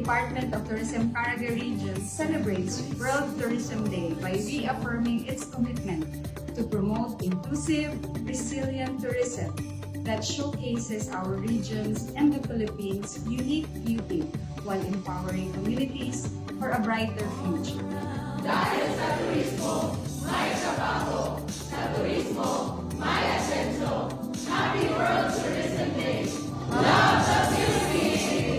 Department of Tourism Caraga Region celebrates World Tourism Day by reaffirming its commitment to promote inclusive, resilient tourism that showcases our region's and the Philippines' unique beauty while empowering communities for a brighter future. Dahil sa turismo, may trabaho. Sa turismo, may asenso. Happy World Tourism Day! Love the Philippines!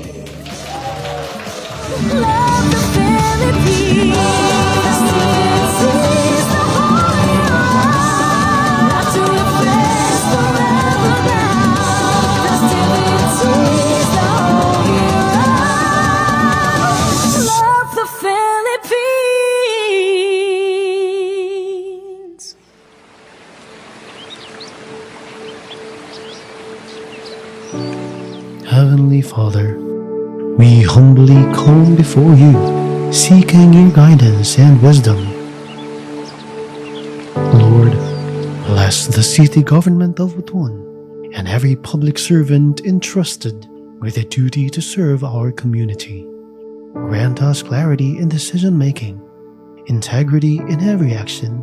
Love the Philippines. Seize the holy world. Not to refresh forever now. Festivities the whole year round. Love the Philippines. Heavenly Father, we humbly come before you, seeking your guidance and wisdom. Lord, bless the city government of Butuan and every public servant entrusted with the duty to serve our community. Grant us clarity in decision-making, integrity in every action,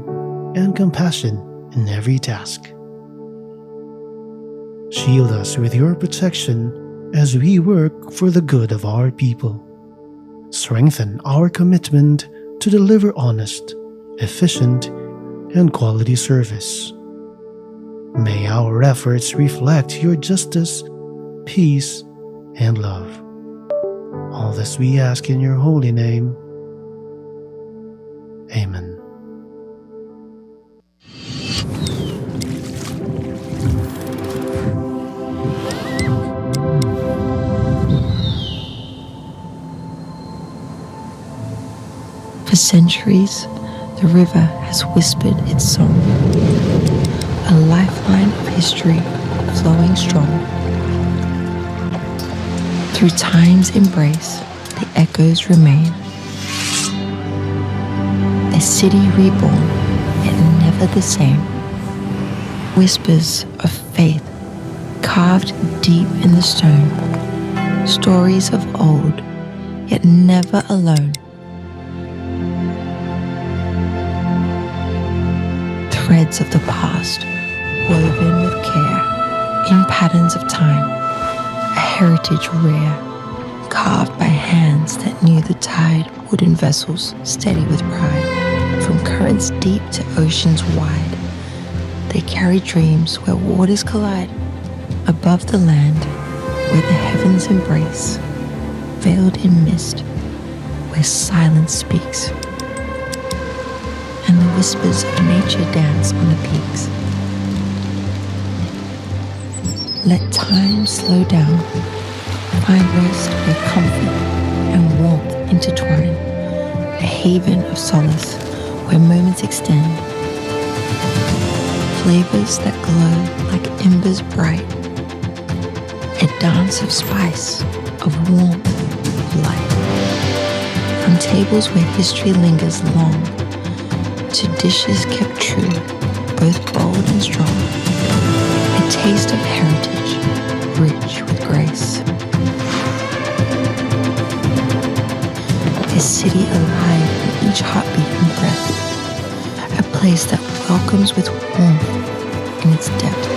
and compassion in every task. Shield us with your protection as we work for the good of our people. Strengthen our commitment to deliver honest, efficient, and quality service. May our efforts reflect your justice, peace, and love. All this we ask in your holy name. Amen. For centuries, the river has whispered its song, a lifeline of history flowing strong. Through time's embrace, the echoes remain. A city reborn, yet never the same. Whispers of faith carved deep in the stone. Stories of old, yet never alone. Threads of the past, woven with care, in patterns of time, a heritage rare, carved by hands that knew the tide, wooden vessels steady with pride, from currents deep to oceans wide. They carry dreams where waters collide, above the land, where the heavens embrace, veiled in mist, where silence speaks. And the whispers of nature dance on the peaks. Let time slow down, find rest where comfort and warmth intertwine, a haven of solace where moments extend, flavors that glow like embers bright, a dance of spice, of warmth, of light, from tables where history lingers long, to dishes kept true, both bold and strong. A taste of heritage, rich with grace. A city alive in each heartbeat and breath. A place that welcomes with warmth in its depth.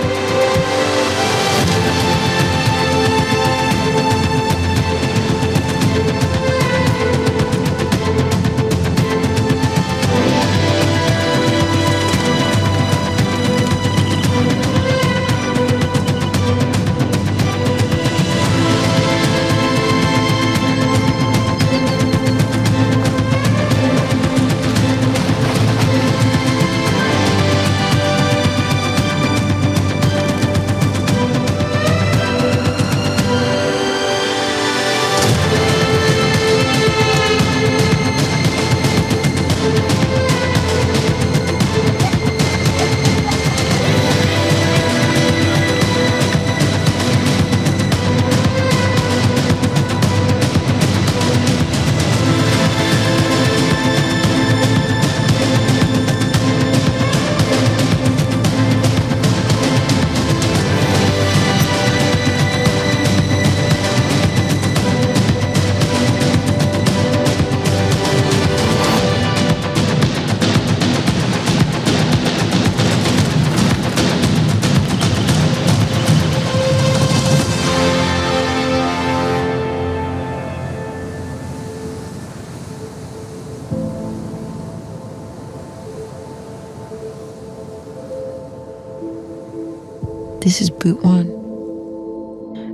This is Boot One,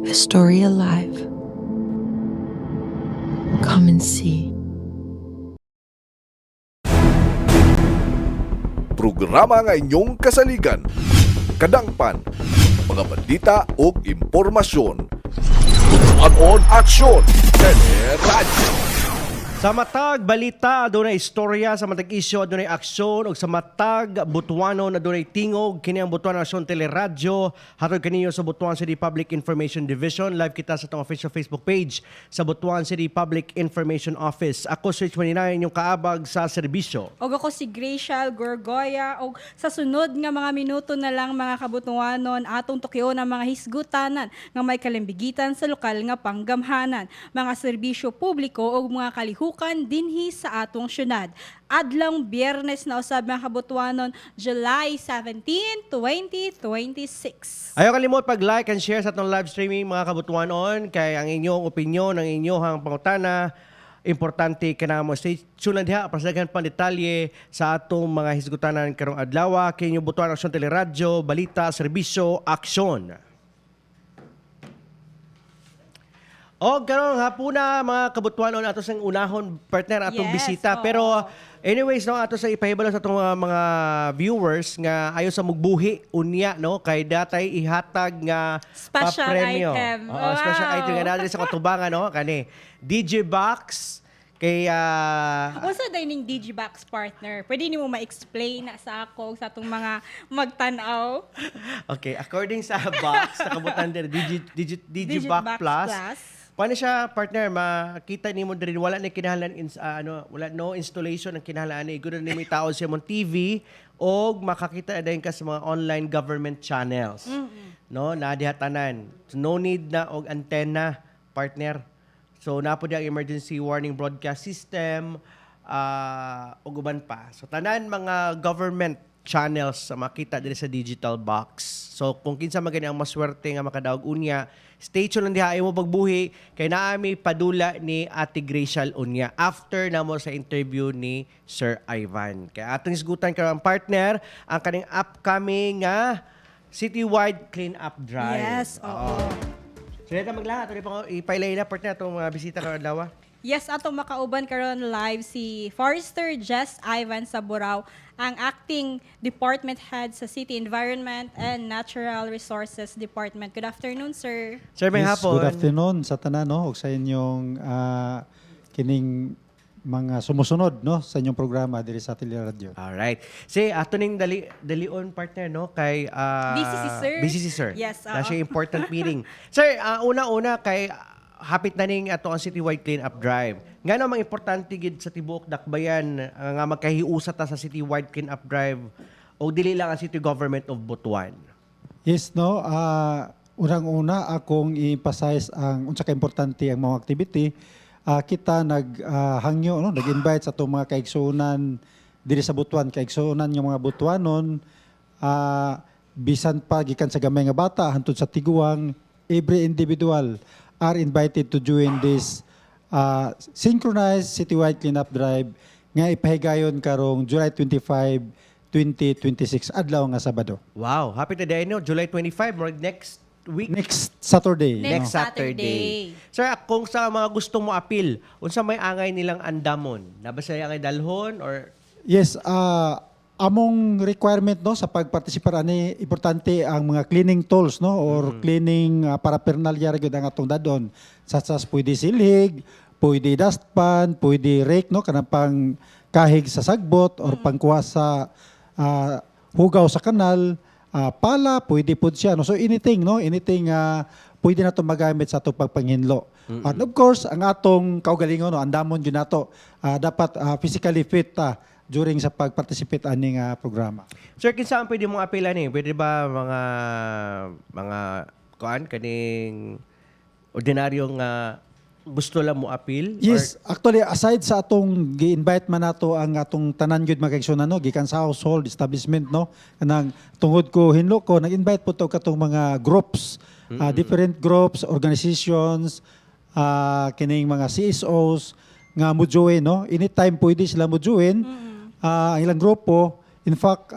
a story alive. Come and see. Programa nga inyong kasaligan, kadangpan, mga balita o impormasyon. Tutuan aksyon, Teleradyo. Sa matag balita adunay istorya, sa matag isyu adunay aksyon, ug sa matag Butuano adunay tingog. Kini ang Butuano Aksyon Teleradyo, hatod kaniyo sa Butuan City Public Information Division. Live kita sa tong official Facebook page sa Butuan City Public Information Office. Ako si 29 yung kaabag sa serbisyo. Og ako si Gracial Gorgoya. Og sa sunod nga mga minuto na lang mga kabutuanon, atong tukyo ng mga hisgutanan nga may kalimbigitan sa lokal nga panggamhanan, mga serbisyo publiko o mga kalihukan dinhi sa atong syudad. Adlang Biyernes na usab mga kabutuanon, July 17, 2026. Ayaw kalimot pag-like and share sa atong live streaming mga kabutuanon, kay ang inyong opinyon, ang inyong pangutana, importante ka na mo. Stay tuned diha para sa daghan pang detalye sa atong mga hisgutanan karong adlaw. Kay inyong Butuan Aksyon Teleradyo, balita, serbisyo, aksyon. O karon hapuna mga kabutuanon, ato sang unahon partner atong Yes, bisita. oo. Pero anyways no, ato sa ipahibalo sa atong mga viewers nga ayo sa mugbuhi unya no, kay datay ihatag nga Special papremyo. item. Oo, special Wow. item nga nadiri sa katubangan no, kani DJ Box kay Unsa dining Digibox partner? Pwede nimo ma-explain na sa ako sa atong mga magtan-aw. okay, according sa box sa kabutan diri Digibox Plus. Paano siya partner makita nimo diri wala na kinahanglan wala no installation ang kinahanglan ni good na may tao sa mong TV og makakita din ka sa mga online government channels. No, na diha tanan. So, no need na og antenna partner. So napo di ang emergency warning broadcast system ug uban pa. So tanan mga government channels sa makita diri sa digital box. So kung kinsa magani ang maswerte nga makadaog unya, stay tuned lang diha mo pagbuhi kay naami padula ni Ate Gracial unya after namo sa interview ni Sir Ivan. Kay atong isgutan karon partner ang kaning upcoming nga citywide clean up drive. Yes, oo. So dito maglahat ipailay na partner atong mga bisita karon adlaw. Yes, atong makauban karon live si Forester Jess Ivan Saburao, ang acting department head sa City Environment and Natural Resources Department. Good afternoon, sir. Sir, may Yes, hapon. good afternoon sa tanan no ug sa inyong kining mga sumusunod no sa inyong programa diri sa Teleradyo. Alright. Si ato ning dalion partner no kay Busy si sir. Busy si sir. Yes, Na oo. siya important meeting. Sir, una-una kay hapit na ning ato ang citywide clean up drive. Ngano mang importante gid sa tibuok dakbayan nga magkahiusa ta sa citywide clean up drive o dili lang ang city government of Butuan. Yes no, unang-una akong i-emphasize ang unsa ka importante ang mga activity. Kita hangyo no, nag-invite sa atong mga kaigsuonan diri sa Butuan, kaigsuonan yung mga Butuanon, bisan pa gikan sa gamay nga bata hantod sa tiguang, every individual are invited to join this synchronized citywide cleanup drive nga ipahigayon karong July 25, 2026 adlaw nga Sabado. Wow, hapit na day no, July 25 or next week. Next Saturday. Next no? Saturday. Sir, kung sa mga gusto mo appeal, unsa may angay nilang andamon? Nabasa angay dalhon or Yes, among requirement no sa pagpartisipar ani importante ang mga cleaning tools no or cleaning paraphernalia ra gyud ang atong dadon. Such as pwede silig, pwede dustpan, pwede rake no kanang pang kahig sa sagbot or pangkuha sa hugaw sa kanal, pala pwede pud siya no. So anything pwede na to magamit sa atong pagpanghinlo. And of course, ang atong kaugalingon no andamon gyud nato dapat physically fit during sa pag-participate aning programa. Sir, kinsa ang pwede mong apilan eh? Pwede ba mga kaning ordinaryong gusto lang mo appeal? Yes, actually aside sa atong gi-invite man nato ang atong tanan gyud magkaigsunan no gikan sa household establishment no kanang tungod ko hinlo ko nag-invite po to katong mga groups, different groups, organizations, kining mga CSOs nga mo join no anytime pwede sila mo join ang ilang grupo. In fact,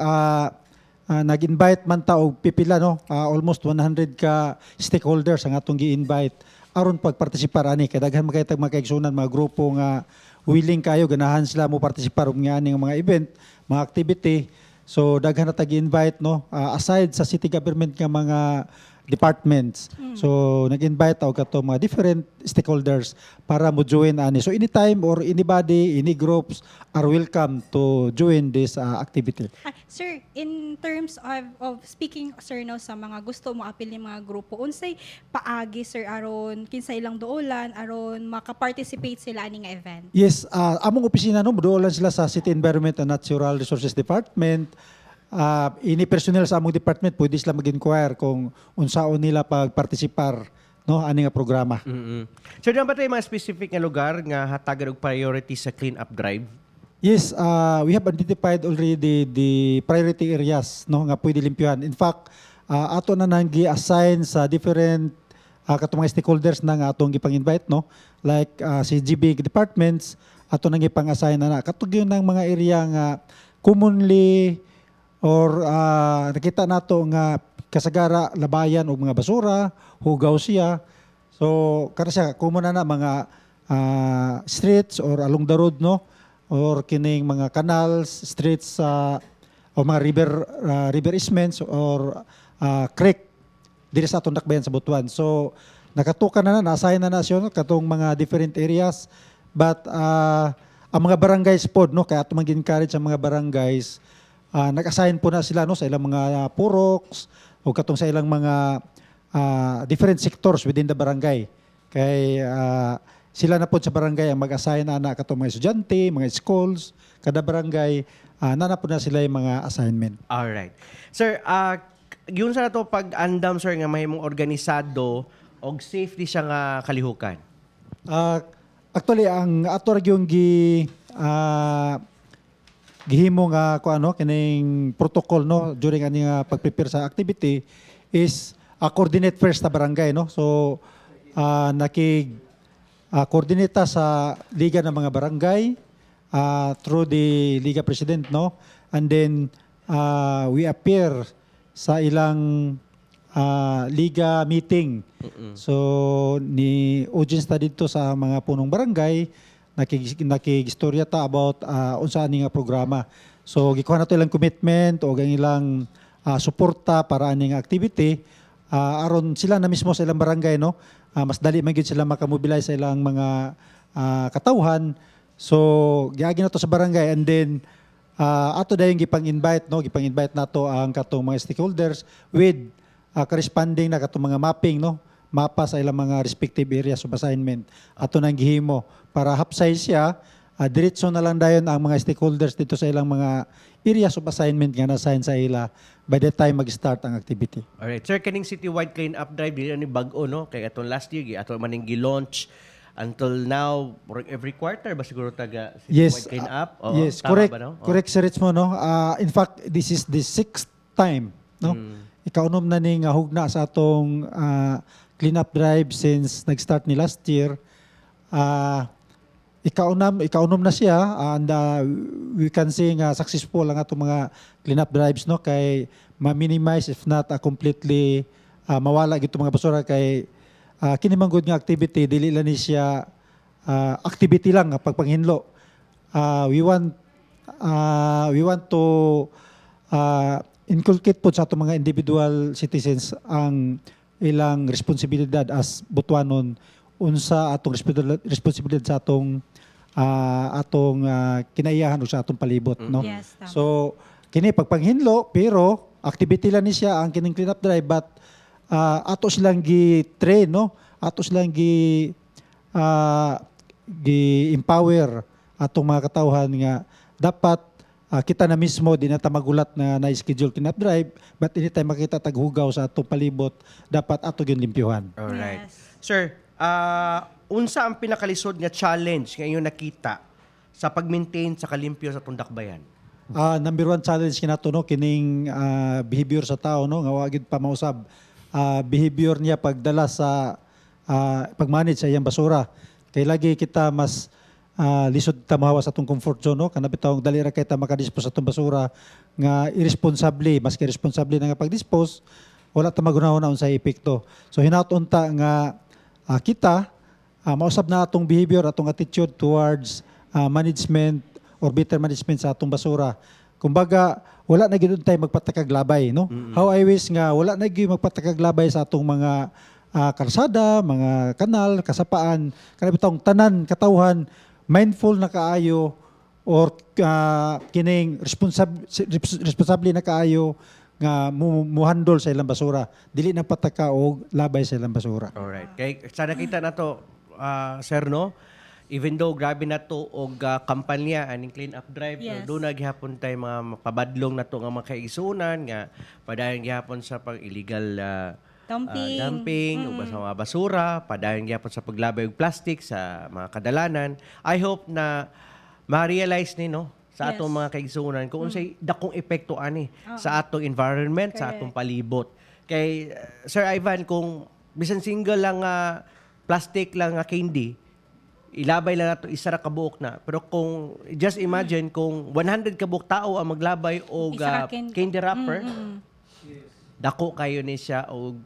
nag-invite man ta og pipila no, almost 100 ka stakeholders ang atong gi-invite aron pagpartisipar ani kay daghan makitag makaigsunan mga grupo nga willing kayo ganahan sila mo partisipar og nga aning mga event, mga activity. So daghan na tag-invite no, aside sa city government nga mga departments. So nag-invite og kato mga different stakeholders para mo join ani. So anytime or anybody, any groups are welcome to join this activity. Sir, in terms of speaking, sir, no, sa mga gusto mo apil ni mga grupo, unsay paagi, sir, aron kinsa ilang duolan, aron maka-participate sila ani nga event? Yes, among opisina no, doon sila sa City Environment and Natural Resources Department. Ini personnel sa among department pwede sila mag-inquire kung unsaon nila pagpartisipar no ani nga programa. So diyan ba tayo mga specific nga lugar nga hatagan og priority sa clean up drive? Yes, we have identified already the priority areas no nga pwede limpyuhan. In fact, ato na nang gi-assign sa different katong mga stakeholders na nga atong gipang-invite no, like si GB departments ato nang gipang-assign na katug yun ng mga area nga commonly or nakita nato nga kasagara labayan og mga basura, hugaw siya. So kada siya common na mga streets or along the road no, or kining mga canals, streets o mga river easements or creek diri sa atong dakbayan sa Butuan. So nakatukan na na-assign na siya no, katong mga different areas, but ang mga barangays pod no, kaya ato mag-encourage sa mga barangays nag-assign po na sila no sa ilang mga puroks o katong sa ilang mga different sectors within the barangay. Kay sila na po sa barangay ang mag-assign na katong mga estudyante, mga schools, kada barangay na po na sila yung mga assignment. All right. Sir, yun sa nato pag-andam, sir, nga mahimong organisado og safety siya nga kalihukan. Actually, ang ato ra gyung gihimo nga kining protocol no during ani nga pag-prepare sa activity is coordinate first sa barangay no. So coordinate sa liga ng mga barangay through the liga president no, and then we appear sa ilang liga meeting. So ni audience ta dito sa mga punong barangay nakigistorya ta about unsa ani nga programa. So gikuha nato ilang commitment o ang ilang suporta para ani nga activity aron sila na mismo sa ilang barangay no, mas dali man gyud sila makamobilize sa ilang mga katawhan. So giagi nato sa barangay, and then ato dayon gipang-invite no, gipang-invite nato ang katong mga stakeholders with corresponding na katong mga mapping no, mapa sa ilang mga respective areas of assignment ato nang gihimo para hapsay siya diretso na lang dayon ang mga stakeholders dito sa ilang mga areas of assignment nga na-assign sa ila by the time mag-start ang activity. Alright. Sir, kaning citywide clean up drive dili ni bag-o no, kay atong last year ato maning gi-launch until now every quarter ba siguro taga citywide clean up? Yes, tama correct. Ba, no? Correct sir mo no. In fact, this is the 6th time no. Ikaunom na ning hugna sa atong clean up drive since nag-start ni last year. Ikaunom na siya, and we can say nga successful ang atong mga clean up drives no, kay ma-minimize if not completely mawala gito mga basura kay kini man gud nga activity dili lang ni siya activity lang nga pagpanghinlo. We want to inculcate po sa atong mga individual citizens ang ilang responsibilidad as Butuanon, unsa atong responsibilidad sa atong kinaiyahan o sa atong palibot no. Yes, tama. So kini pagpanghinlo pero activity lang ni siya ang kining clean up drive, but ato silang gi-train no, ato silang gi-empower atong mga katawhan nga dapat kita na mismo di na ta magulat na na-schedule clean up drive, but anytime makita taghugaw sa atong palibot dapat ato gyud limpyuhan. Alright. Yes. Sir, unsa ang pinakalisod nga challenge nga inyo nakita sa pag-maintain sa kalimpyo sa Tundakbayan? Number one challenge kinato no, kining behavior sa tao no, nga wa gid pa mausab behavior niya pagdala sa pag-manage sa iyang basura. Kay lagi kita mas lisod ta mahawa sa atong comfort zone no kana bitaw dali ra kay ta makadispose sa atong basura nga irresponsable maski irresponsable na nga pagdispose wala ta magunahon na unsay epekto. So hinaut-on ta nga kita mausab na atong behavior, atong attitude towards management or better management sa atong basura. Kumbaga, wala na gid tay magpatakaglabay, no? How I wish nga wala na gid magpatakaglabay sa atong mga kalsada, mga kanal, kasapaan, kana bitong tanan katawhan mindful na kaayo or kining responsable na kaayo nga muhandol sa ilang basura. Dili na pataka og labay sa ilang basura. Alright. Kay sa nakita na to, sir, no? Even though grabe na to og kampanya aning clean up drive, Yes. doon na gihapon tay mga mapabadlong na to nga mga kaigsunan nga padayon gihapon sa pag illegal dumping ug sa mga basura, padayon gihapon sa paglabay og plastic sa mga kadalanan. I hope na ma-realize ni no sa Yes. atong mga kaigsunan kung unsay dakong epekto ani sa atong environment, sa atong palibot. Kay Sir Ivan, kung bisan single lang plastic lang candy, ilabay lang nato isa ra ka buok na. Pero kung just imagine kung 100 ka buok tao ang maglabay og Isa ka candy wrapper, dako kayo ni siya og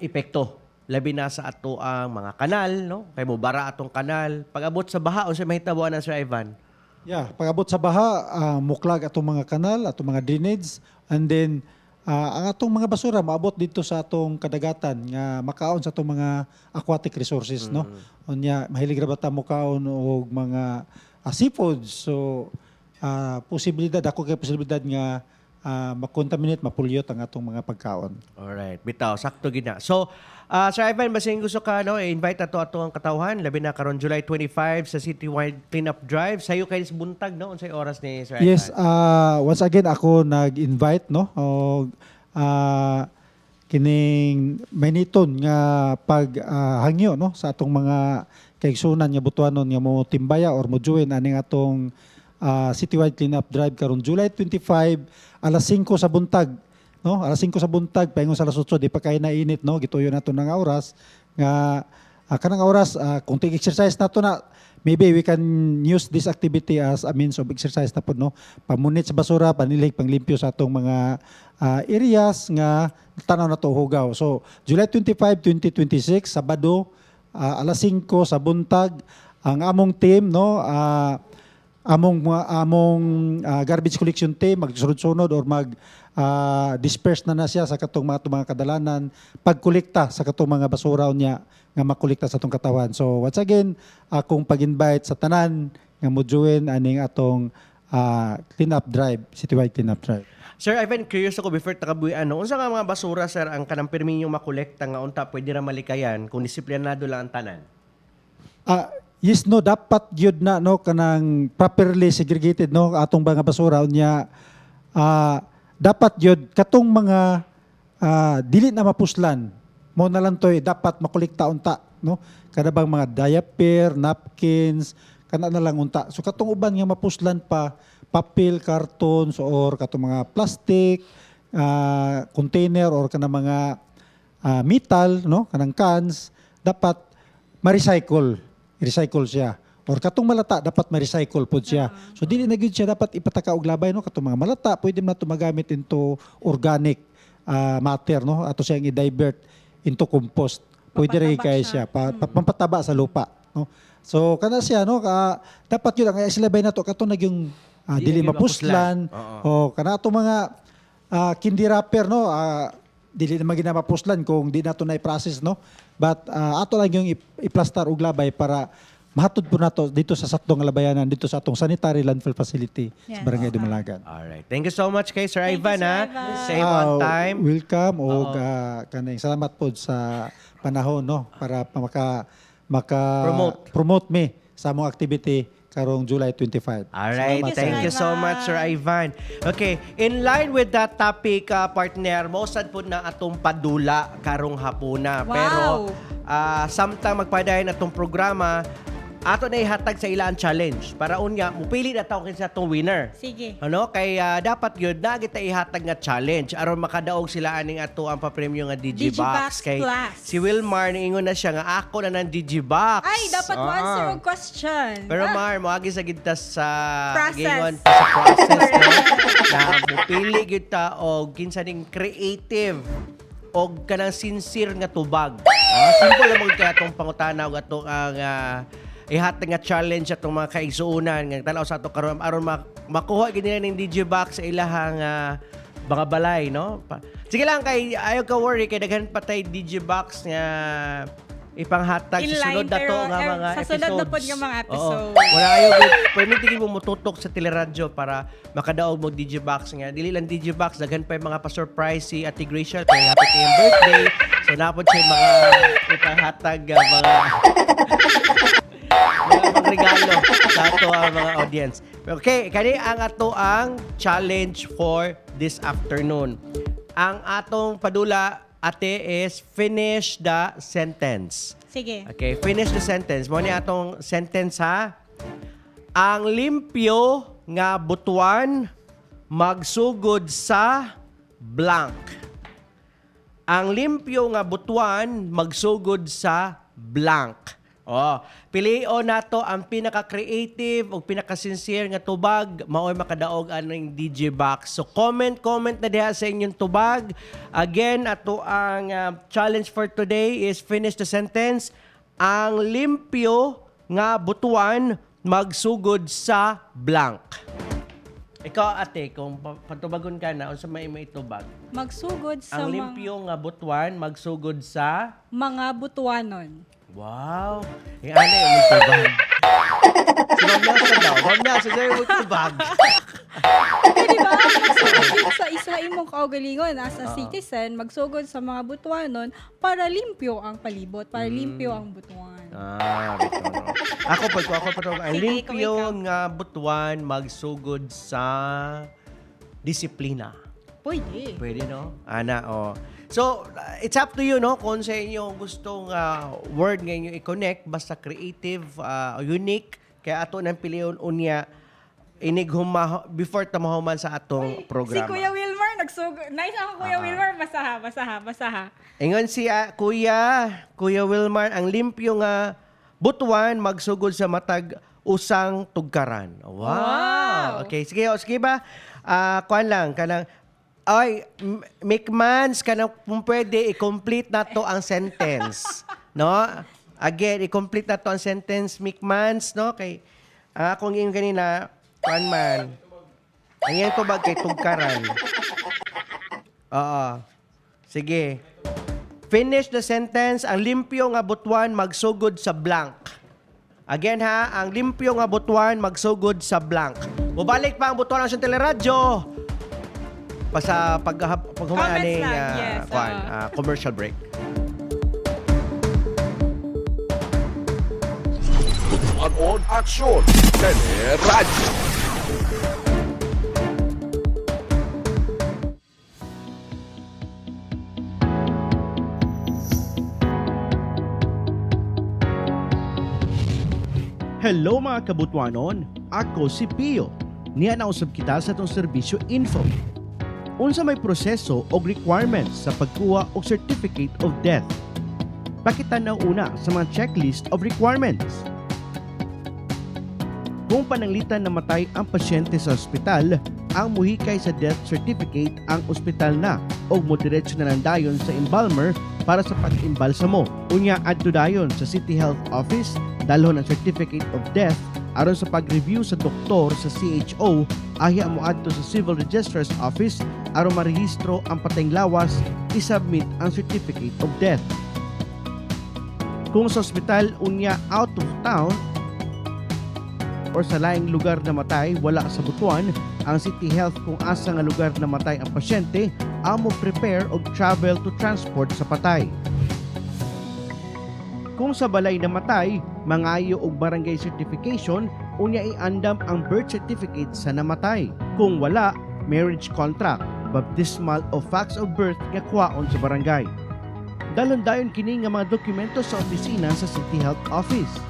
epekto. Labi na sa ato ang mga kanal, no? Kay mo bara atong kanal. Pag-abot sa baha unsa mahitabo na Sir Ivan? Yeah, pag-abot sa baha, muklag atong mga kanal, atong mga drainage, and then ang atong mga basura maabot dito sa atong kadagatan nga makaon sa atong mga aquatic resources, no? Unya mahilig ra ba ta mokaon og mga seafoods. So posibilidad ako kay posibilidad nga makontaminate, mapulyot ang atong mga pagkaon. Alright, bitaw sakto gid na. So, Sir Ivan, basing gusto ka no, invite ato ang katawhan labi na karon July 25 sa citywide cleanup drive. Sayo kay sa buntag no, unsay oras ni Sir Ivan? Yes, once again ako nag-invite no og kining mayniton nga paghangyo no sa atong mga kaigsunan nga butuanon nga mo timbaya or mo join aning atong citywide cleanup drive karon July 25 alas 5 sa buntag no alas 5 sa buntag paingon sa alas 8 di pa kay nainit no gituyo nato ng oras nga kanang oras kung tig-exercise nato na maybe we can use this activity as a means of exercise na po no pamunit sa basura panilig panglimpyo sa atong mga areas nga tanaw na to hugaw. So July 25 2026 Sabado alas 5 sa buntag ang among team no among garbage collection team magsunod-sunod or disperse na siya sa katong mga kadalanan pagkolekta sa katong mga basura niya nga makolekta sa atong katawan. So once again akong pag-invite sa tanan nga mo join aning atong cleanup drive, citywide cleanup drive. Sir Ivan, curious ako before takabuyan no. Unsa nga mga basura sir ang kanang permi niyo makolekta nga unta pwede ra malikayan kung disiplinado lang ang tanan? Yes no dapat gyud na no kanang properly segregated no atong mga basura unya dapat gyud katong mga dili na mapuslan mo na lang toy dapat makolekta unta no kada bang mga diaper, napkins kana na lang unta. So katong uban nga mapuslan pa papel, cartons or katong mga plastic container or kana mga metal no kanang cans dapat ma-recycle siya. Or katong malata dapat ma-recycle pod siya. So dili na gyud siya dapat ipataka og labay no katong mga malata pwede na to magamit into organic matter no ato siyang i-divert into compost. Pwede rin kay siya pampataba sa lupa no. So kana siya no dapat yun ang isilabay nato katong nagyong dili mapuslan o kana ato mga candy wrapper no dili na magina mapuslan kung di nato na i-process no. But ato lang yung i-plaster og labay para mahatod po nato dito sa saktong labayanan dito sa atong sanitary landfill facility sa Barangay Dumalagan. Alright. Thank you so much kay Sir Thank Ivan you, Sir ha. Ivan. Save on time. Welcome og kanang salamat po sa panahon no para promote me sa among activity karong July 25. Alright, thank you so much, Sir Ivan. Okay, in line with that topic, partner, mosad po na atong padula karong hapuna. Wow. Pero samtang magpadayon atong programa, ato na ihatag sa ilang challenge para unya mupili na taw kinsa tong winner. Sige. Ano kay dapat gyud na kita ihatag nga challenge aron makadaog sila aning ato ang pa-premyo nga Digibox Digibox kay Plus. si Wilmar niingon na siya nga ako na ng Digibox. Ay, dapat mo answer og question. Pero Mar, moagi sa gid ta sa Process. gingon ta sa process no? Na mupili gyud ta og kinsa ning creative og kanang sincere nga tubag. Simple lang kay atong pangutana og atong ang ihatag nga challenge atong mga kaigsuonan nga tanaw sa ato karon aron makuha gid nila ning Digibox sa ilahang mga balay no. Sige lang kay ayo ka worry kay daghan patay Digibox nga ipanghatag sa sunod na to nga mga sa episodes. sunod na po nga mga episode. Oo. Wala ayo permitting mo mututok sa teleradyo para makadaog mo Digibox nga. Dili lang Digibox, daghan pa yung mga pa-surprise si Ate Gracia kay happy kayong birthday. So napod siya mga ipanghatag mga regalo sa ato ang mga audience. Okay, kani ang ato ang challenge for this afternoon. Ang atong padula ate is finish the sentence. Sige. Okay, finish the sentence. Mo ni atong sentence ha. Ang limpyo nga butuan magsugod sa blank. Ang limpyo nga butuan magsugod sa blank. Oh, pilion nato ang pinaka-creative o pinaka-sincere nga tubag mao'y makadaog aning Digibox. So comment na diha sa inyong tubag. Again, ato ang challenge for today is finish the sentence. Ang limpyo nga butuan magsugod sa blank. Ikaw ate, kung patubagon ka na unsa may maitubag? Magsugod sa Ang limpyo nga butuan magsugod sa mga butuanon. wow! Yung ano yung magtubag? Si Mamyasa daw. Mamyasa sa'yo magtubag. Eh, di ba? Magsugod sa isa imong kaugalingon as a citizen, magsugod sa mga butuanon para limpyo ang palibot, para limpyo ang butuan. Beto. Ako pa. Ang Sige, limpyo ikaw. nga butuan magsugod sa disiplina. Pwede. Pwede, no? Ana, oh. So, it's up to you, no? Kung sa inyo gustong word nga inyo i-connect, basta creative, unique, kaya ato nang piliyon unya, inig before tamahuman sa atong programa. Si Kuya Wilmar, nice ako Kuya Wilmar, basaha. Ingon si Kuya Wilmar, ang limpyo nga butuan magsugod sa matag usang tugkaran. Wow! Okay, sige ba? Kuan lang, kanang ay, Mikmans, kanang pwede i-complete na to ang sentence. No? Again, i-complete na to ang sentence, Mikmans, no? Kay, kung yung ganina, kuan man, ang yan ko ba kay tugkaran? Oo. Sige. Finish the sentence, ang limpyo nga butuan magsugod sa blank. Again ha, ang limpyo nga butuan magsugod sa blank. Bubalik pa ang butuan ng teleradyo. Sa paghumaning Yes, commercial break. On aksyon, teleradyo. Hello mga kabutwanon, ako si Pio. Niya nausap kita sa itong serbisyo info. Unsa may proseso o requirements sa pagkuha og certificate of death. Pakita na una sa mga checklist of requirements. Kung pananglitan na matay ang pasyente sa ospital, ang muhikay sa death certificate ang ospital na o mudiretso na lang dayon sa embalmer para sa pag-imbalsamo. Unya adto dayon sa City Health Office dalhon ang certificate of death aron sa pag-review sa doktor sa CHO ahi mo adto sa Civil Registrar's Office aron marehistro ang patayng lawas i-submit ang certificate of death. Kung sa ospital unya out of town or sa laing lugar na matay wala sa butuan, ang City Health kung asa nga lugar na matay ang pasyente amo prepare og travel to transport sa patay. Kung sa balay na matay, mangayo og barangay certification, unya iandam ang birth certificate sa namatay. Kung wala, marriage contract, baptismal o facts of birth nga kuhaon sa barangay. Dalon dayon kini nga mga dokumento sa opisina sa City Health Office.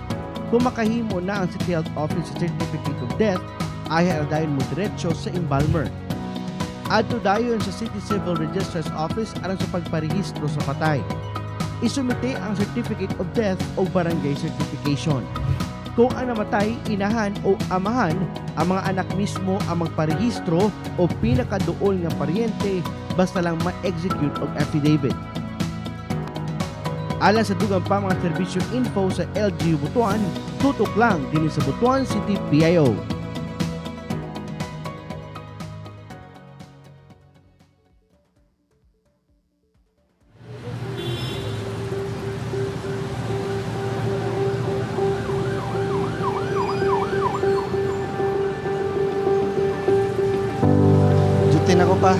Kung makahimo na ang City Health Office sa Certificate of Death, ayaw dayon mo diretso sa embalmer. Adto dayon sa City Civil Registrar's Office alang sa pagparehistro sa patay. Isumite ang Certificate of Death o Barangay Certification. Kung ang namatay, inahan o amahan, ang mga anak mismo ang magparehistro o pinakaduol nga paryente basta lang ma-execute og affidavit. Alang sa dugang pa mga serbisyo info sa LGU Butuan, tutok lang din sa Butuan City PIO. Jutin ako pa.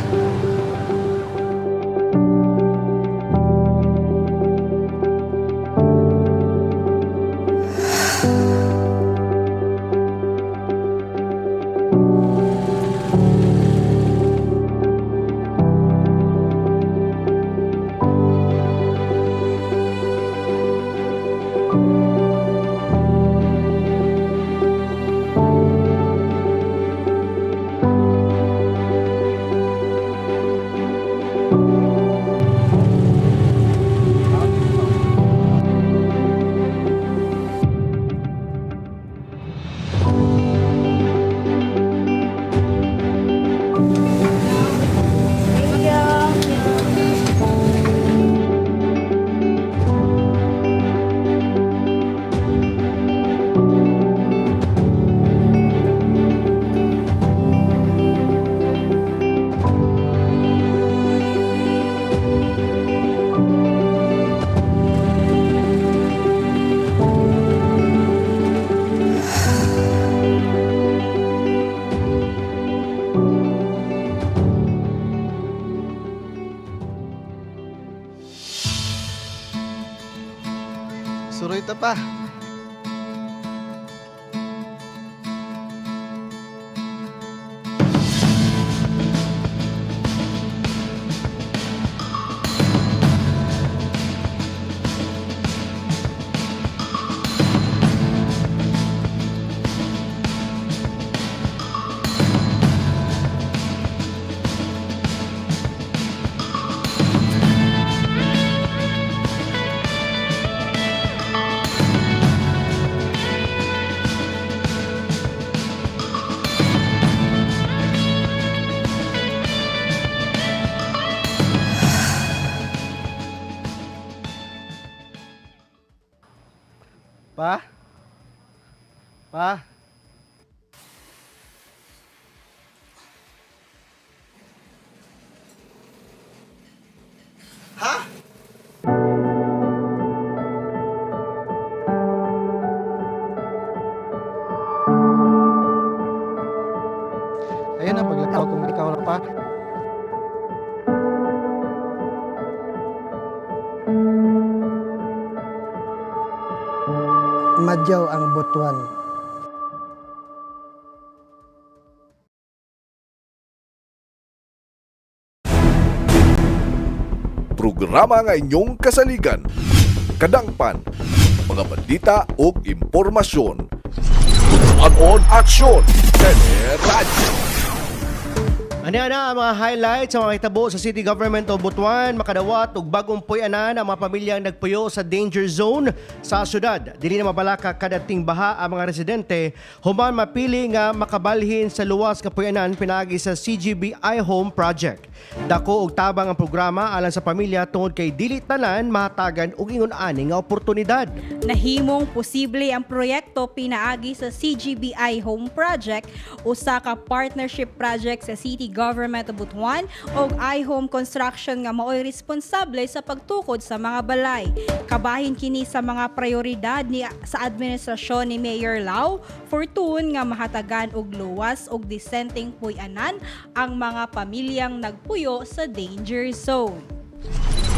Suroy ta pa. Pa? Pa? Ha? Ayun na, paglakaw kung ikaw na pa. Madyaw ang Butuan. Programa nga inyong kasaligan. Kadangpan, mga balita o impormasyon. Butuan on aksyon. Radyo. Ana ang mga highlights sa mga hitabo sa City Government of Butuan, makadawat ug bagong puy-anan ang mga pamilyang nagpuyo sa danger zone sa syudad. Dili na mabalaka kadating baha ang mga residente human mapili nga makabalhin sa luwas nga puy-anan pinaagi sa CGB iHome project. Dako og tabang ang programa alang sa pamilya tungod kay dili tanan mahatagan og ingon ani nga oportunidad. Nahimong posible ang proyekto pinaagi sa CGB iHome project, usa ka partnership project sa City Government of Butuan og iHome Construction nga maoy responsable sa pagtukod sa mga balay. Kabahin kini sa mga prioridad ni sa administrasyon ni Mayor Lau Fortun nga mahatagan og luwas og disenteng puy-anan ang mga pamilyang nagpuyo sa danger zone.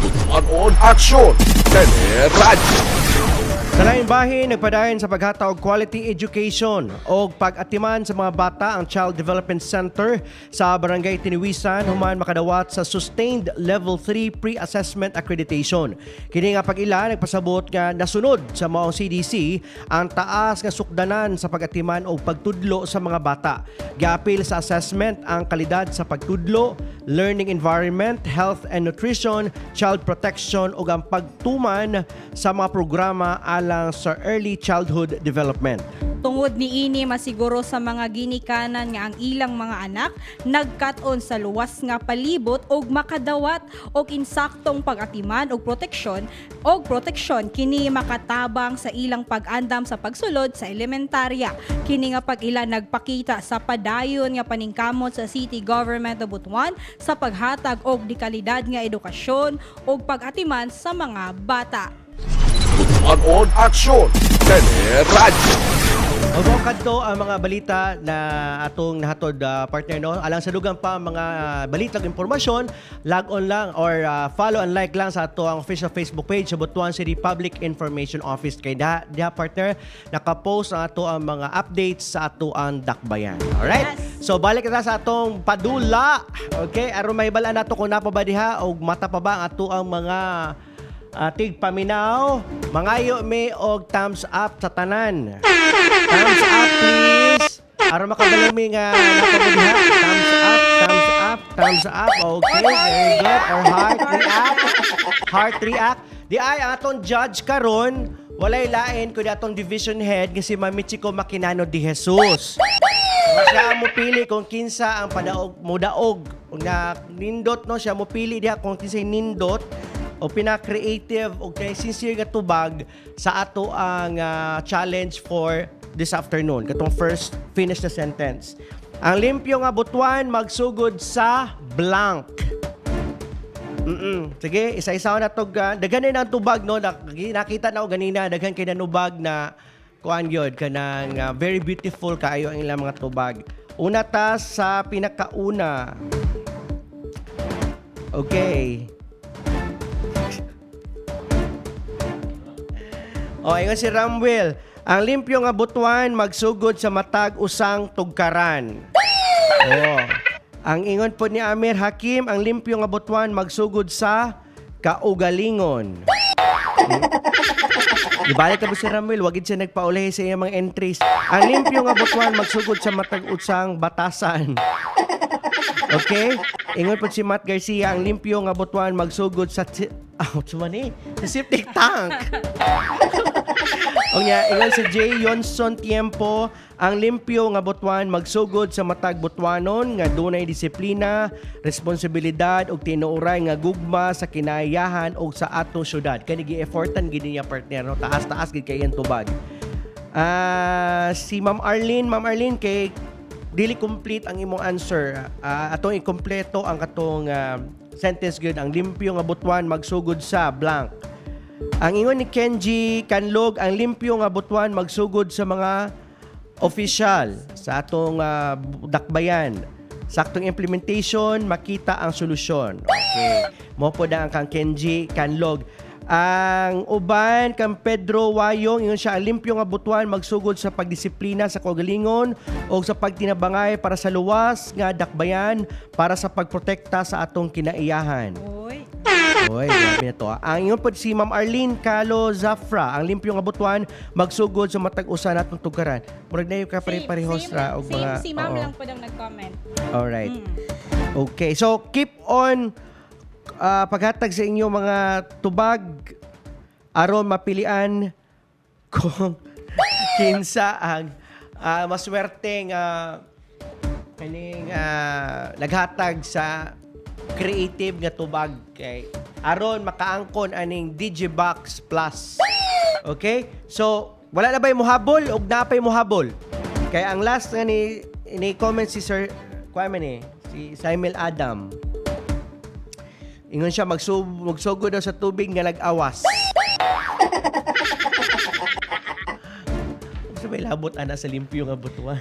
Butuanon Aksyon, Teleradyo. Sa laing bahin, nagpadayon sa paghatag og quality education o pag-atiman sa mga bata ang Child Development Center sa Barangay Tiniwisan human makadawat sa Sustained Level 3 Pre-Assessment Accreditation. Kini nga pag-ila nagpasabot nga nasunod sa maong CDC ang taas nga sukdanan sa pag-atiman o pagtudlo sa mga bata. Giapil sa assessment ang kalidad sa pagtudlo, learning environment, health and nutrition, child protection ug ang pagtuman sa mga programa alang sa early childhood development. Tungod ni ini masiguro sa mga ginikanan nga ang ilang mga anak nagkat-on sa luwas nga palibot og makadawat og insaktong pag-atiman og proteksyon kini makatabang sa ilang pag-andam sa pagsulod sa elementarya. Kini nga pag-ila nagpakita sa padayon nga paningkamot sa City Government of Butuan sa paghatag og dekalidad nga edukasyon og pag-atiman sa mga bata. Butuanon Aksyon, Teleradyo. Ogo kadto ang mga balita na atong nahatod partner no. Alang sa dugang pa mga balita ug impormasyon, log on lang or follow and like lang sa ato ang official Facebook page sa Butuan City Public Information Office kay diha partner naka-post ang ato ang mga updates sa ato ang dakbayan. Alright? Yes. So balik na sa atong padula. Okay, aron mahibalaan nato kung napa ba diha og mata pa ba ang ato ang mga tig paminaw, mangayo mi og thumbs up sa tanan. Thumbs up please. Aron makabalami nga napabadiha. Thumbs up, thumbs up, thumbs up. Okay, very good. Or heart react. Heart react. Di ay atong judge karon, walay lain kundi atong division head nga si Ma'am Michiko Makinano de Jesus. Siya mo pili kung kinsa ang padaog mo daog. Kung na nindot no siya mo pili diha kung kinsa nindot o pina-creative o sincere nga tubag sa ato ang challenge for this afternoon. Katong first finish the sentence. Ang limpyo nga butuan magsugod sa blank. Sige, isa-isa na to. Daghan na ang tubag no. Nakita na ko ganina daghan kay nanubag na kuan gyud kanang very beautiful kaayo ang ilang mga tubag. Una ta sa pinakauna. Okay. O, ingon si Ramwell, ang limpyo nga butuan magsugod sa matag usang tugkaran. O, ang ingon po ni Amir Hakim, ang limpyo nga butuan magsugod sa kaugalingon. Ibalik ka ba si Ramwell, wagid siya nagpaulay sa iyang mga entries. Ang limpyo nga butuan magsugod sa matag usang batasan. Okay? Ingon po si Matt Garcia, ang limpyo nga butuan magsugod sa sa septic tank. Ingon si J. Yonson Tiempo, ang limpyo nga butuan magsugod sa matag butuanon nga dunay disiplina, responsibilidad ug tinuoray nga gugma sa kinayahan ug sa atong syudad. Kani gi-effortan gid niya partner no, taas-taas gid kay iyang tubag. Si Ma'am Arlene kay dili complete ang imong answer. Atong ikompleto ang katong sentence gud, ang limpyo nga butuan magsugod sa blank. Ang ingon ni Kenji Kanlog, ang limpyo nga butuan magsugod sa mga official sa atong dakbayan. Saktong implementation, makita ang solusyon. Okay. Mo po na ang kang Kenji Kanlog. Ang uban kang Pedro Wayong, ingon siya, ang limpyo nga butuan magsugod sa pagdisiplina sa kaugalingon o sa pagtinabangay para sa luwas nga dakbayan para sa pagprotekta sa atong kinaiyahan. Oy, grabe na to. Ang ingon po si Ma'am Arlene Calo Zafra, ang limpyo nga butuan magsugod sa matag-usa natong tugaran. Murag na yung kapare-parehos ra og mga si Ma'am lang po daw nag-comment. Alright. Okay, so keep on paghatag sa inyo mga tubag aron mapilian kung kinsa ang maswerteng kaning naghatag sa creative nga tubag kay aron makaangkon aning Digibox Plus. Okay? So, wala na ba yung muhabol o napay muhabol? Kaya ang last nga ni comment si Sir si Samuel Adam. Ingon siya magsugod daw sa tubig nga nag-awas. Sa may labot ana sa limpyo nga butuan.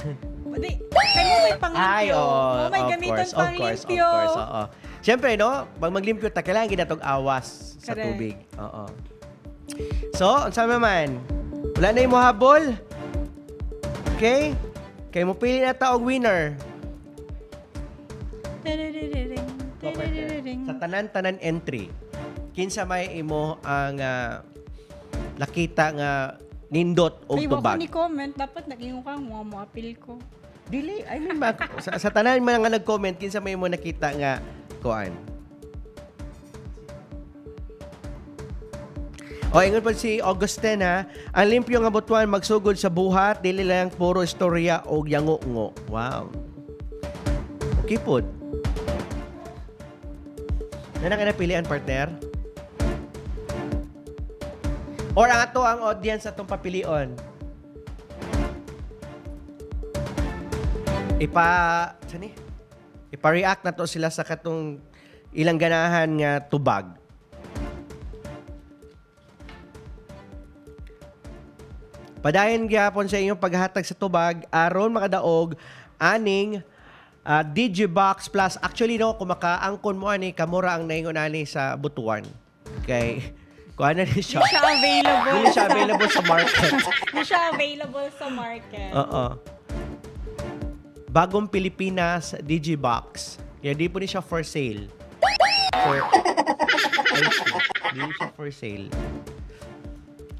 Kay mo may panglimpyo. Mo may gamiton pang limpyo. Of course. Siyempre, no? Pag maglimpyo ta, kailangan ginatog awas sa Correct. tubig. Oo. So, unsa man? Wala na yung habol? Okay? Kaya mo pili na ta og winner. Sa tanan-tanan entry, kinsa may imo ang nakita nga nindot og Ay, wako tubag. ni comment. Dapat nag-ingo ka, mo apil ko. Dili, I mean, sa tanan man nga nag-comment, kinsa may mo nakita nga kuan. O, ingon pa si Augustine ha. Ang limpyo nga butuan magsugod sa buhat, dili lang puro istorya o yango-ngo. Wow. Okay po. Na ka napilian, partner? Or ang ato ang audience atong papilion? Ipa-react na to sila sa katong ilang ganahan nga tubag. Padayon gyapon sa inyong paghatag sa tubag aron makadaog aning Digibox Plus. Actually no, kung makaangkon mo ani kamura ang naingon ani sa butuan. Kay kuha na ni siya. Hindi siya available. Hindi siya available sa market. Hindi siya available sa market. Oo. Bagong Pilipinas Digibox. Kaya di po ni siya for sale. Di siya for sale.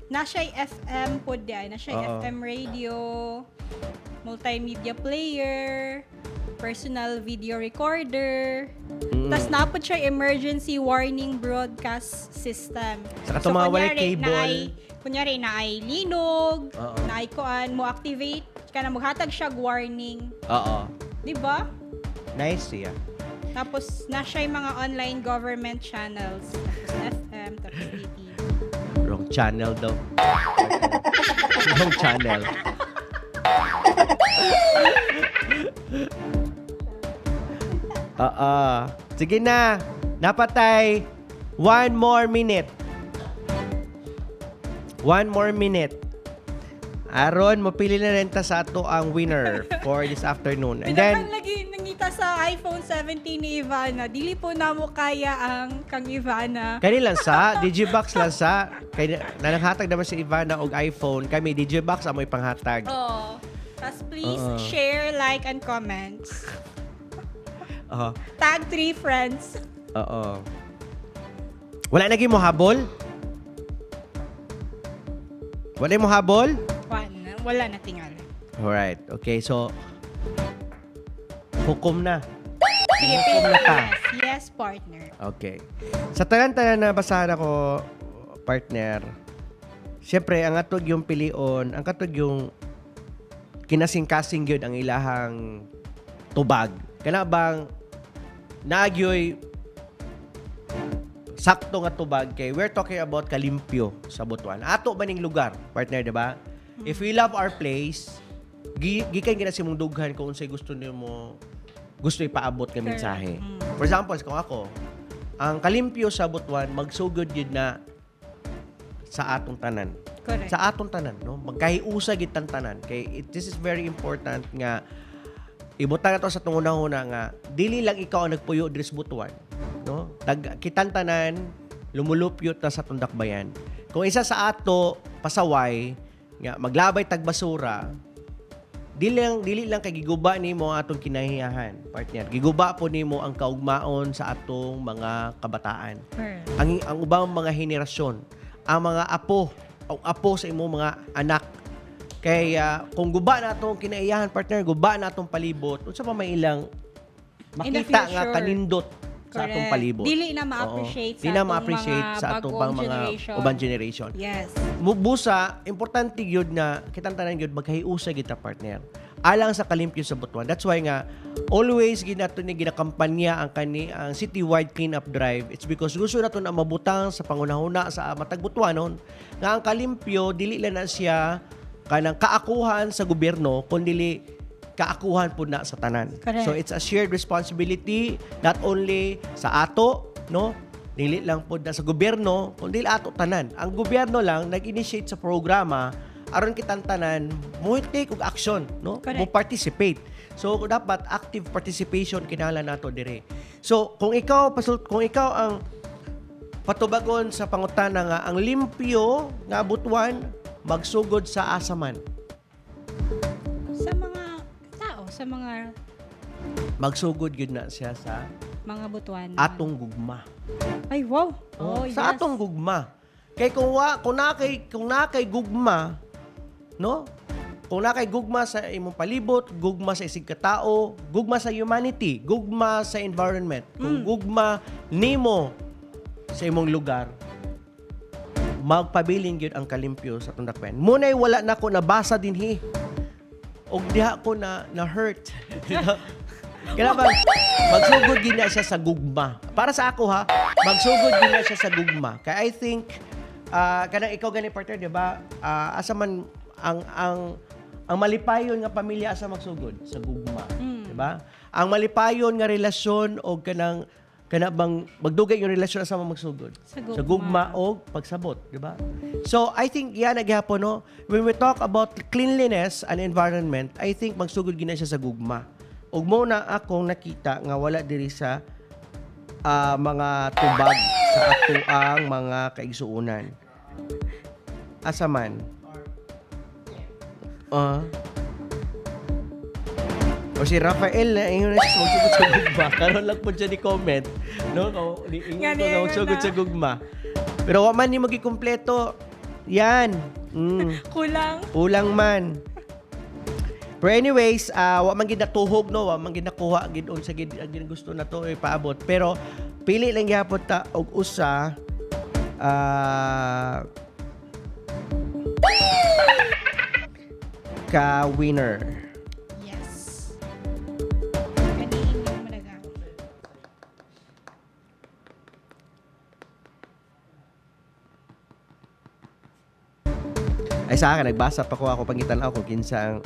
Nasa'y FM po diyan. Nasa'y FM radio, multimedia player, personal video recorder. Tas napod siya emergency warning broadcast system. Saka itong mga walay cable. Kunyari na ay linog, na ay kuan mo activate ka na maghatag siya warning. Oo. Di ba? Nice siya. Tapos nasa'y mga online government channels. Tapos FM, tapos DTV. Wrong channel daw. Wrong channel. Sige na. Napatay. One more minute. Aron, mapili na rin ta sa ato ang winner for this afternoon. And then, lagi nangita sa iPhone 17 ni Ivana. Dili po na mo kaya ang kang Ivana. kani lang sa, Digibox lang sa. Kaya nananghatag naman si Ivana og iPhone. Kami, Digibox, amoy panghatag. Oh. Tapos please share, like, and comment. Tag 3 friends. Oo. Wala naging mo habol? Wala mo habol? Wala na tingal. Alright. Okay, so hukom na. Sige, Hukom na ta. Yes, partner. Okay. Sa tanan-tanan na basahan ako, partner, siyempre, ang atog yung pilion, ang katog yung kinasing-kasing yun ang ilahang tubag. Kana bang naagyoy sakto nga tubag kay we're talking about kalimpyo sa Butuan. Ato ba ning lugar, partner, di ba? If we love our place, gikan gina si mong dughan kung unsay gusto nimo gusto ipaabot nga mensahe. For example, kung ako, ang kalimpyo sa Butuan magsugod yun na sa atong tanan. Correct. Sa atong tanan, no? Magkahiusa gid tan tanan. Kay this is very important nga ibutang nato sa tunguna-una nga dili lang ikaw ang nagpuyo diri sa Butuan, no? Kitang tanan lumulupyot ta sa tundakbayan. Kung isa sa ato pasaway nga maglabay tag basura, dili lang kay giguba nimo atong kinahiyahan, partner. Giguba po nimo ang kaugmaon sa atong mga kabataan. Ang ubang mga henerasyon, ang mga apo sa imong mga anak. Kaya kung guba na atong kinaiyahan, partner, guba na atong palibot, unsa pa may ilang makita nga kanindot sa atong palibot. Dili na ma-appreciate sa atong mga ubang generation. Yes. Busa, importante yun nga kitang tanan yun magkahiusa kita, partner. Alang sa kalimpyo sa Butuan. That's why nga always ginato ni ginakampanya ang citywide cleanup drive. It's because gusto nato na mabutang sa pangunahuna sa matag Butuanon nga ang kalimpyo dili lang na siya kanang kaakuhan sa gobyerno kundi kaakuhan po na sa tanan. Correct. So it's a shared responsibility not only sa ato, no? Dili lang po na sa gobyerno, kundi ato tanan. Ang gobyerno lang nag-initiate sa programa aron kitang tanan mo take og action, no? Mo participate. So dapat active participation kinahanglan nato dire. So, kung ikaw ang patubagon sa pangutana nga ang limpyo nga butuan magsugod sa asaman. Sa mga tao, sa mga Magsugod gyud na siya sa mga butuan. atong gugma. Ay, wow. Oh, Sa yes. atong gugma. Kay kung na kay gugma, no? Kung na kay gugma sa imong palibot, gugma sa isig katao, gugma sa humanity, gugma sa environment, kung gugma nimo sa imong lugar, magpabiling gyud ang kalimpyo sa atong dakpan. Munay wala na ko nabasa dinhi. Og diha ko na hurt. Kaya ba, magsugod din na siya sa gugma. Para sa ako ha, magsugod din na siya sa gugma. Kaya I think, kanang ikaw gani partner, di ba? Asa man, ang malipayon nga pamilya asa magsugod sa gugma. Di ba? Ang malipayon nga relasyon o kanang bang magdugay yung relasyon asa magsugod. Sa gugma o pagsabot. Di ba? So, I think, yan naghapon, no? When we talk about cleanliness and environment, I think magsugod gina siya sa gugma. Ug mo na akong nakita nga wala diri sa mga tubag sa atoang mga kaigsuunan. Asa man? O si Rafael na ingon na siya magsugod sa gugma. Karon lang po siya ni comment. No? Ingon ko nga magsugod sa gugma. Pero wa man ni magikumpleto. Yan. Kulang man. Pero anyways, wa man gid natuhog no, wa man gid nakuha gid unsa gid gusto na to ipaabot. Pero pili lang gyapon ta og usa ka winner. Yes. Kaniin yung malaga. Ay sa akin nagbasa pa ko ako pangitan ako kung kinsa ang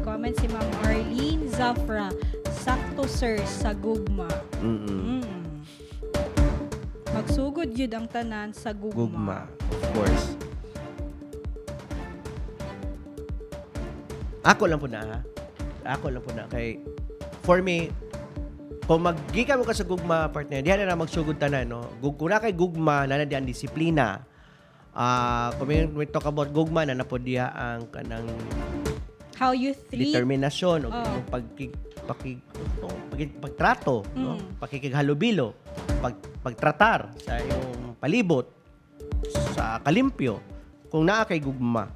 Comment si Ma'am Arlene Zafra. Sakto sir sa gugma. Magsugod yun ang tanan sa gugma. Gugma, of course. Ako lang po na ha. Ako lang po na kay for me kung maggikan mo ka sa gugma partner, diyan na magsugod tanan no. Kung na kay gugma na diyan disiplina. Kung we talk about gugma na napod diha ang kanang how you treat determinasyon o pagtrato, no? Pakikighalubilo, pagtratar sa iyong palibot, sa kalimpyo, kung naa kay gugma.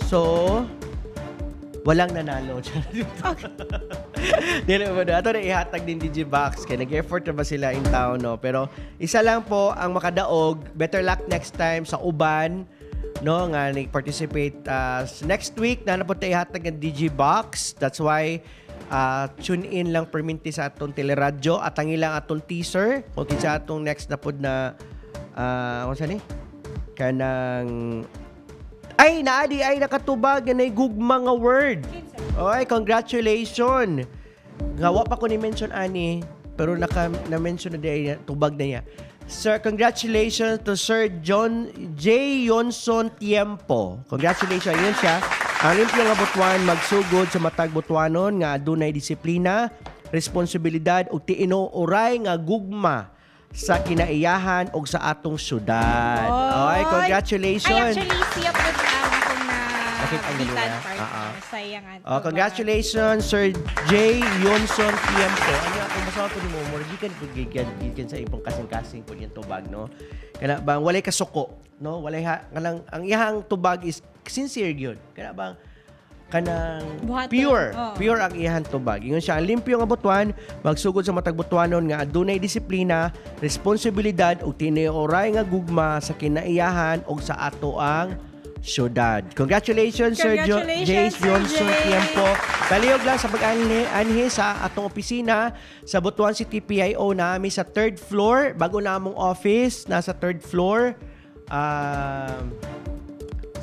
So, walang nanalo. Dili mo na. Ito na ihatag din Digibox. Kaya nag-effort na ba sila in town, no? Pero isa lang po ang makadaog. Better luck next time sa uban. No, nga nag-participate next week na po tayo ihatag ng Digibox. That's why tune in lang perminti sa atong teleradyo at ang ilang atong teaser. O kinsa atong next na po na ano saan kanang ay naadi ay nakatubag na gugma nga word. Oy, congratulations. Gawa pa ko ni mention ani pero na-mention na di tubag na niya. Sir, congratulations to Sir John J. Yonson Tiempo. Congratulations. Yun siya. Ang limpyo nga butuan magsugod sa matag butuanon nga adunay disiplina, responsibilidad ug tiino oray nga gugma sa kinaiyahan og sa atong syudad. Okay, congratulations. Ay, actually, siya po akong bitan partner. Sayangan. Congratulations, Sir J. Yonson Tiempo. Ano ako, masama po ni mo, gikan sa ibang kasing-kasing po yung tubag, no? Kana bang, walay kasuko, no? Walay ang iyang tubag is sincere yun. Kana bang, kanang pure. Pure ang iyang tubag. Ingon siya, ang limpyo nga butuan, magsugod sa matag butuanon nga adunay disiplina, responsibilidad ug tinuoray nga gugma sa kinaiyahan ug sa ato ang syudad. Congratulations, Sir Jace Johnson Tiempo. Palihog lang sa pag-anhi sa atong opisina sa Butuan City PIO namin sa 3rd floor. Bago na among office, nasa 3rd floor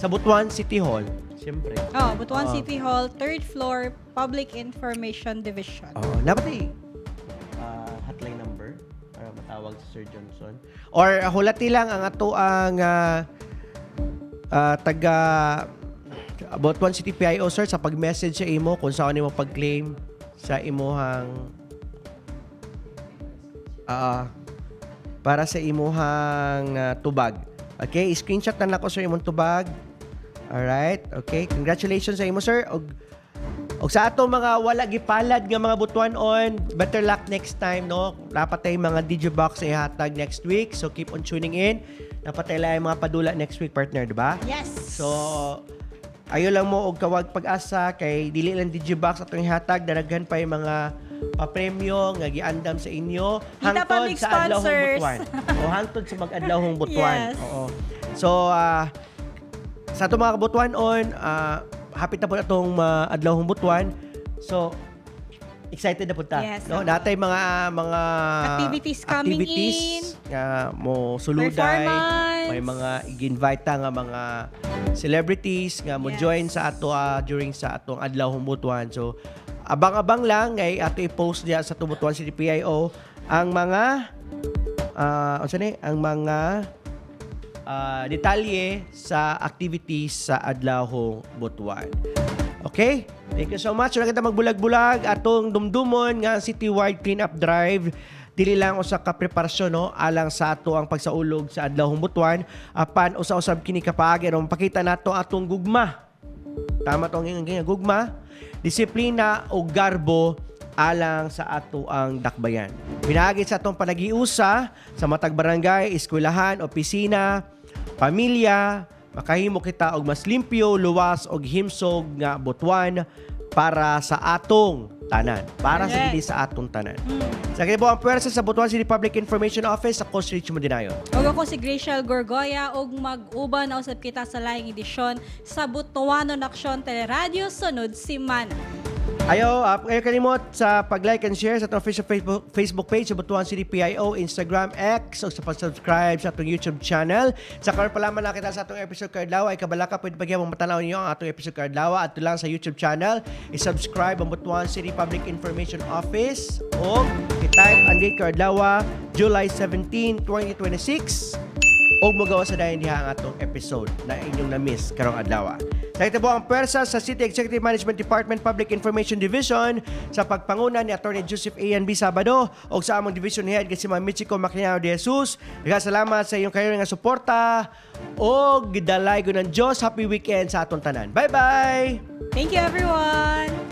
sa Butuan City Hall. Siyempre. Butuan City Hall, 3rd floor, Public Information Division. Dapat hotline number para matawag tawag si Sir Johnson. Or hulati lang ang ato ang taga Butuan City PIO, sir, sa pag-message sa imo kung saan imo pag-claim sa imuhang para sa imuhang tubag. Okay, screenshot na nako sir imong tubag. Alright, okay. Congratulations sa imo, sir. Og sa ato mga wala gipalad nga mga butuan on, better luck next time, no? Dapat tay mga Digibox ay hatag next week. So keep on tuning in. Dapat tay lang mga padula next week, partner, di ba? Yes. So ayo lang mo og kawag pag-asa kay dili lang Digibox atong ihatag, daraghan pa yung mga papremyo nga giandam sa inyo hangtod sa adlawhong butuan. O hangtod sa mag-adlawhong butuan. Yes. Oo. So sa ato mga kabutuan on, hapit na po itong adlawhong butuan. So excited na po ta. Yes, no? Natay mga activities coming in. Nga mo suluday. Performance. May mga i-invite nga mga celebrities nga mo join sa ato during sa atong adlawhong butuan. So abang-abang lang ay ato i-post diya sa Butuan City PIO ang mga ang mga detalye sa activities sa adlawhong butuan. Okay? Thank you so much. Wala kita magbulag-bulag atong dumdumon nga citywide cleanup drive. Dili lang usa ka preparasyon, no, alang sa ato ang pagsaulog sa adlawhong butuan, apan usa-usab kini kapaagi ron pakita nato atong gugma. Tama tong ingong gugma, disiplina o garbo alang sa ato ang dakbayan. Pinagi sa atong panagiusa sa matag barangay, eskwelahan, opisina, pamilya, makahimo kita og mas limpyo, luwas og himsog nga butuan para sa atong tanan. Para sa dili sa atong tanan. Sa kini po ang pwersa sa Butuan City Public Information Office sa Coast Richmond Dinayon. Og ako si Graciel Gorgoya og mag-uban na usab kita sa laing edisyon sa Butuanon Aksyon Teleradyo sunod semana. Ayaw kalimot sa pag-like and share sa atong official Facebook page sa Butuan City PIO, Instagram, X, o sa pag-subscribe sa atong YouTube channel. Sa karon pa lamang nakita sa atong episode Kardlaw ay kabalaka pwede pagyamang matanaw niyo ang atong episode Kardlaw at lang sa YouTube channel. I-subscribe ang Butuan City Public Information Office o i-type ang date Kardlaw, July 17, 2026. O magawa sa dayon diha ang atong episode na inyong na-miss karong adlaw. Sa ito po ang pwersa sa City Executive Management Department Public Information Division sa pagpanguna ni Atty. Joseph A.N.B. Sabado o sa among Division Head si Ma'am Michiko Maclinao de Jesus. Salamat sa iyong kayo nga suporta o gidalay ko ng Diyos. Happy weekend sa atong tanan. Bye-bye! Thank you everyone!